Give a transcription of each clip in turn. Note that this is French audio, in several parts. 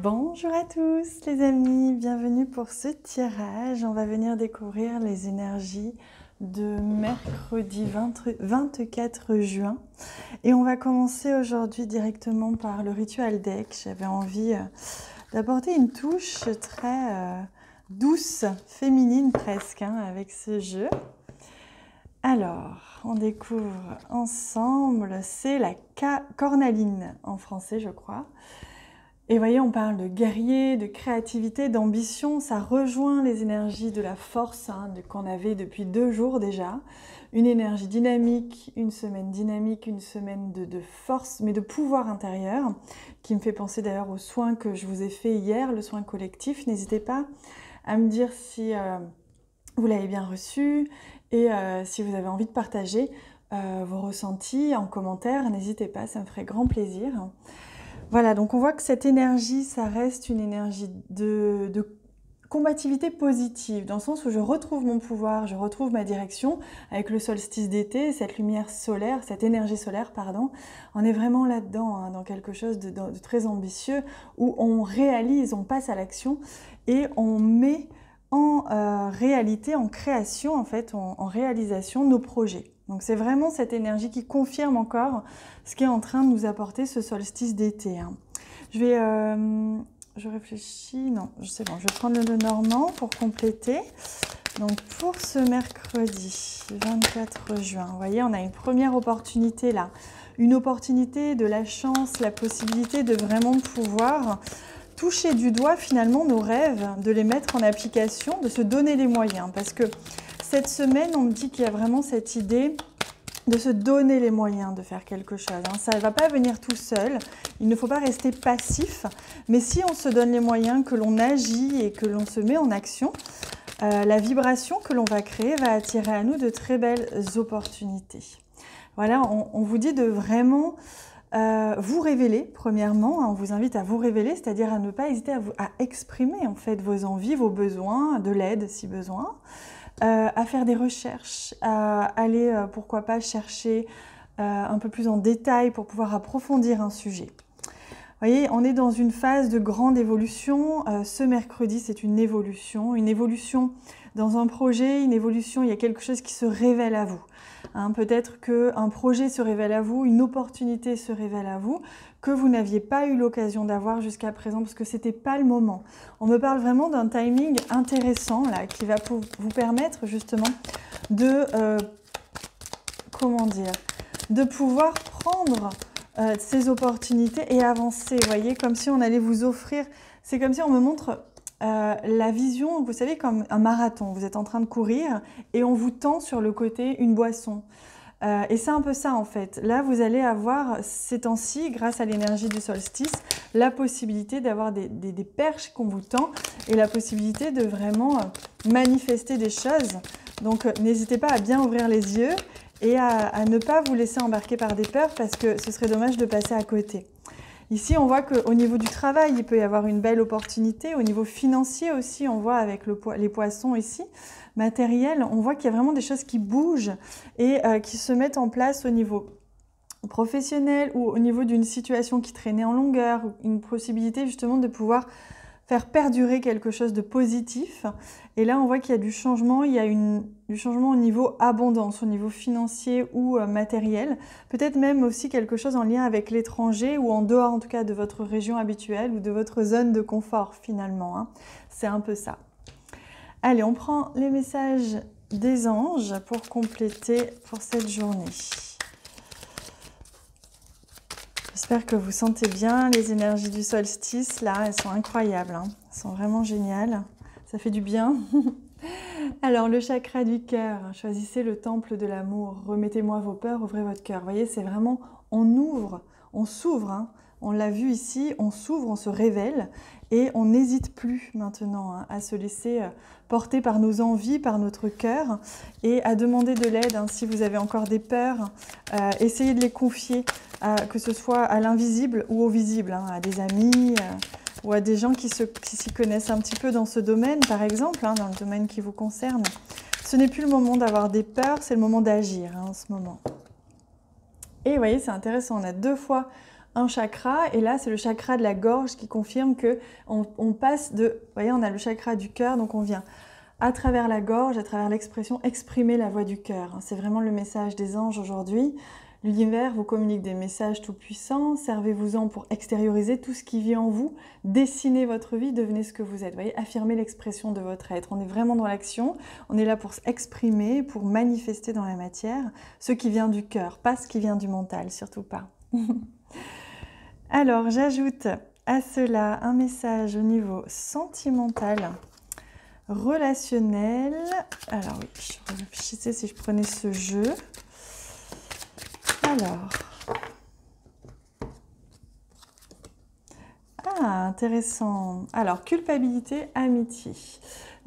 Bonjour à tous les amis, bienvenue pour ce tirage. On va venir découvrir les énergies de mercredi 24 juin. Et on va commencer aujourd'hui directement par le rituel deck. J'avais envie d'apporter une touche très douce, féminine presque, avec ce jeu. Alors, on découvre ensemble, c'est la cornaline en français je crois. Et vous voyez, on parle de guerrier, de créativité, d'ambition, ça rejoint les énergies de la force qu'on avait depuis 2 jours déjà. Une énergie dynamique, une semaine de force, mais de pouvoir intérieur, qui me fait penser d'ailleurs aux soins que je vous ai fait hier, le soin collectif. N'hésitez pas à me dire si vous l'avez bien reçu et si vous avez envie de partager vos ressentis en commentaire, n'hésitez pas, ça me ferait grand plaisir. Voilà, donc on voit que cette énergie, ça reste une énergie de combativité positive, dans le sens où je retrouve mon pouvoir, je retrouve ma direction avec le solstice d'été, cette lumière solaire, cette énergie solaire, pardon. On est vraiment là-dedans, dans quelque chose de très ambitieux, où on réalise, on passe à l'action et on met en réalité, en création, en fait, en réalisation nos projets. Donc c'est vraiment cette énergie qui confirme encore ce qui est en train de nous apporter ce solstice d'été. Je réfléchis, non, c'est bon, je vais prendre le normand pour compléter. Donc pour ce mercredi 24 juin, vous voyez, on a une première opportunité là. Une opportunité de la chance, la possibilité de vraiment pouvoir toucher du doigt finalement nos rêves, de les mettre en application, de se donner les moyens. Parce que cette semaine, on me dit qu'il y a vraiment cette idée de se donner les moyens de faire quelque chose. Ça ne va pas venir tout seul, il ne faut pas rester passif, mais si on se donne les moyens, que l'on agit et que l'on se met en action, la vibration que l'on va créer va attirer à nous de très belles opportunités. Voilà, on vous dit de vraiment vous révéler, premièrement, on vous invite à vous révéler, c'est-à-dire à ne pas hésiter à exprimer en fait vos envies, vos besoins, de l'aide si besoin, à faire des recherches, à aller, pourquoi pas, chercher un peu plus en détail pour pouvoir approfondir un sujet. Vous voyez, on est dans une phase de grande évolution. Ce mercredi, c'est une évolution dans un projet, une évolution, il y a quelque chose qui se révèle à vous. Peut-être qu'un projet se révèle à vous, une opportunité se révèle à vous, que vous n'aviez pas eu l'occasion d'avoir jusqu'à présent, parce que ce n'était pas le moment. On me parle vraiment d'un timing intéressant, là, qui va vous permettre justement de, de pouvoir prendre ces opportunités et avancer, vous voyez, comme si on allait vous offrir, c'est comme si on me montre la vision, vous savez, comme un marathon, vous êtes en train de courir et on vous tend sur le côté une boisson. Et c'est un peu ça en fait. Là, vous allez avoir ces temps-ci, grâce à l'énergie du solstice, la possibilité d'avoir des perches qu'on vous tend et la possibilité de vraiment manifester des choses. Donc, n'hésitez pas à bien ouvrir les yeux et à ne pas vous laisser embarquer par des peurs parce que ce serait dommage de passer à côté. Ici, on voit qu'au niveau du travail, il peut y avoir une belle opportunité. Au niveau financier aussi, on voit avec les poissons ici, matériel, on voit qu'il y a vraiment des choses qui bougent et qui se mettent en place au niveau professionnel ou au niveau d'une situation qui traînait en longueur, une possibilité justement de pouvoir faire perdurer quelque chose de positif. Et là, on voit qu'il y a du changement, il y a du changement au niveau abondance, au niveau financier ou matériel. Peut-être même aussi quelque chose en lien avec l'étranger ou en dehors en tout cas de votre région habituelle ou de votre zone de confort finalement. C'est un peu ça. Allez, on prend les messages des anges pour compléter pour cette journée. J'espère que vous sentez bien les énergies du solstice, là, elles sont incroyables, elles sont vraiment géniales, ça fait du bien. Alors, le chakra du cœur, choisissez le temple de l'amour, remettez-moi vos peurs, ouvrez votre cœur. Vous voyez, c'est vraiment, on ouvre, on s'ouvre, on l'a vu ici, on s'ouvre, on se révèle et on n'hésite plus maintenant à se laisser porter par nos envies, par notre cœur et à demander de l'aide si vous avez encore des peurs, essayez de les confier, que ce soit à l'invisible ou au visible, à des amis ou à des gens qui s'y connaissent un petit peu dans ce domaine, par exemple, dans le domaine qui vous concerne. Ce n'est plus le moment d'avoir des peurs, c'est le moment d'agir en ce moment. Et vous voyez, c'est intéressant, on a 2 fois un chakra, et là c'est le chakra de la gorge qui confirme que on passe de, vous voyez, on a le chakra du cœur, donc on vient à travers la gorge, à travers l'expression, exprimer la voix du cœur. C'est vraiment le message des anges aujourd'hui. L'univers vous communique des messages tout-puissants, servez-vous-en pour extérioriser tout ce qui vit en vous, dessinez votre vie, devenez ce que vous êtes. Vous voyez, affirmez l'expression de votre être. On est vraiment dans l'action, on est là pour s'exprimer, pour manifester dans la matière ce qui vient du cœur, pas ce qui vient du mental, surtout pas. Alors, j'ajoute à cela un message au niveau sentimental, relationnel. Alors oui, je réfléchissais si je prenais ce jeu. Alors, intéressant. Alors, culpabilité, amitié.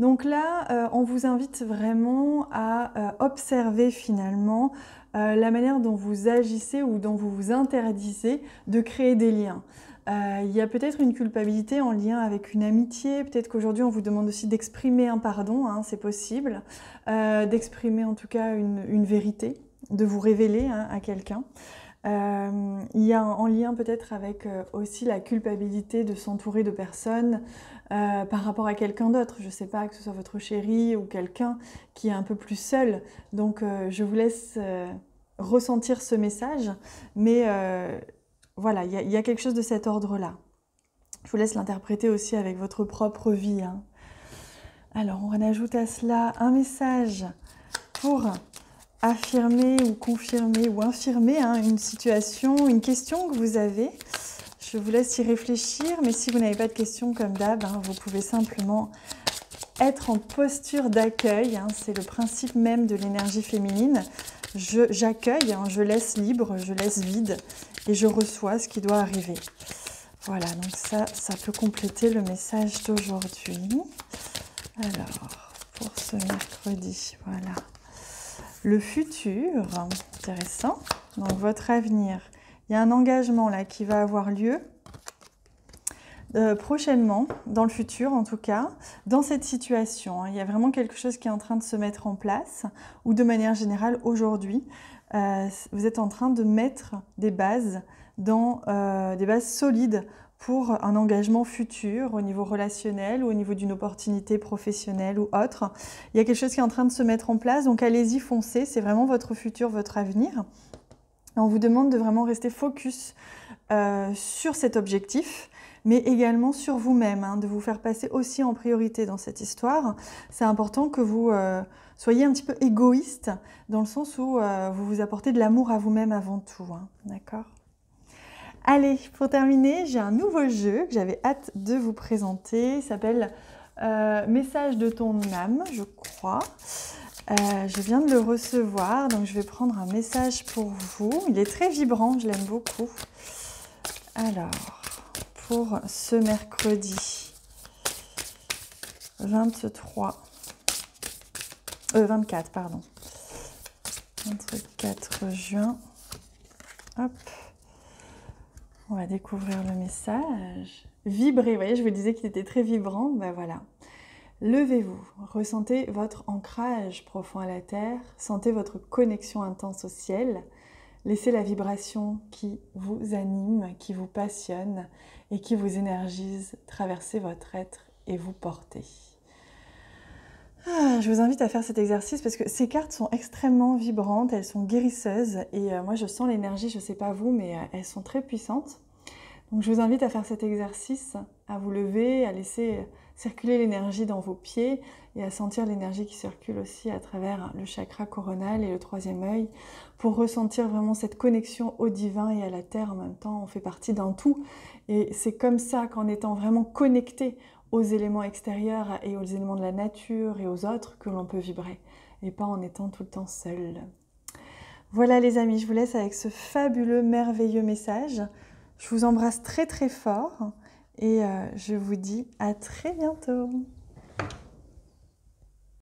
Donc là, on vous invite vraiment à observer finalement la manière dont vous agissez ou dont vous vous interdisez de créer des liens. Il y a peut-être une culpabilité en lien avec une amitié, peut-être qu'aujourd'hui on vous demande aussi d'exprimer un pardon, hein, c'est possible, d'exprimer en tout cas une vérité, de vous révéler à quelqu'un. Il y a en lien peut-être avec aussi la culpabilité de s'entourer de personnes par rapport à quelqu'un d'autre. Je ne sais pas, que ce soit votre chéri ou quelqu'un qui est un peu plus seul. Donc je vous laisse ressentir ce message, mais voilà, il y a quelque chose de cet ordre-là. Je vous laisse l'interpréter aussi avec votre propre vie, hein. Alors on ajoute à cela un message pour affirmer ou confirmer ou infirmer une situation, une question que vous avez. Je vous laisse y réfléchir, mais si vous n'avez pas de questions comme d'hab, vous pouvez simplement être en posture d'accueil. C'est le principe même de l'énergie féminine. J'accueille, je laisse libre, je laisse vide et je reçois ce qui doit arriver. Voilà, donc ça peut compléter le message d'aujourd'hui. Alors, pour ce mercredi, voilà. Le futur, intéressant. Donc votre avenir, il y a un engagement là qui va avoir lieu prochainement, dans le futur en tout cas, dans cette situation. Il y a vraiment quelque chose qui est en train de se mettre en place, ou de manière générale aujourd'hui, vous êtes en train de mettre des bases, des bases solides pour un engagement futur au niveau relationnel ou au niveau d'une opportunité professionnelle ou autre. Il y a quelque chose qui est en train de se mettre en place, donc allez-y, foncez, c'est vraiment votre futur, votre avenir. Et on vous demande de vraiment rester focus sur cet objectif, mais également sur vous-même, de vous faire passer aussi en priorité dans cette histoire. C'est important que vous soyez un petit peu égoïste, dans le sens où vous vous apportez de l'amour à vous-même avant tout, d'accord ? Allez, pour terminer, j'ai un nouveau jeu que j'avais hâte de vous présenter. Il s'appelle Message de ton âme, je crois. Je viens de le recevoir, donc je vais prendre un message pour vous. Il est très vibrant, je l'aime beaucoup. Alors, pour ce mercredi 24, pardon. 24 juin. Hop. On va découvrir le message. Vibrez, vous voyez, je vous disais qu'il était très vibrant. Ben voilà. Levez-vous, ressentez votre ancrage profond à la terre, sentez votre connexion intense au ciel. Laissez la vibration qui vous anime, qui vous passionne et qui vous énergise traverser votre être et vous porter. Je vous invite à faire cet exercice parce que ces cartes sont extrêmement vibrantes, elles sont guérisseuses et moi je sens l'énergie, je ne sais pas vous, mais elles sont très puissantes. Donc je vous invite à faire cet exercice, à vous lever, à laisser circuler l'énergie dans vos pieds et à sentir l'énergie qui circule aussi à travers le chakra coronal et le troisième œil pour ressentir vraiment cette connexion au divin et à la terre en même temps. On fait partie d'un tout et c'est comme ça qu'en étant vraiment connecté aux éléments extérieurs et aux éléments de la nature et aux autres que l'on peut vibrer et pas en étant tout le temps seul. Voilà les amis, je vous laisse avec ce fabuleux, merveilleux message. Je vous embrasse très très fort et je vous dis à très bientôt.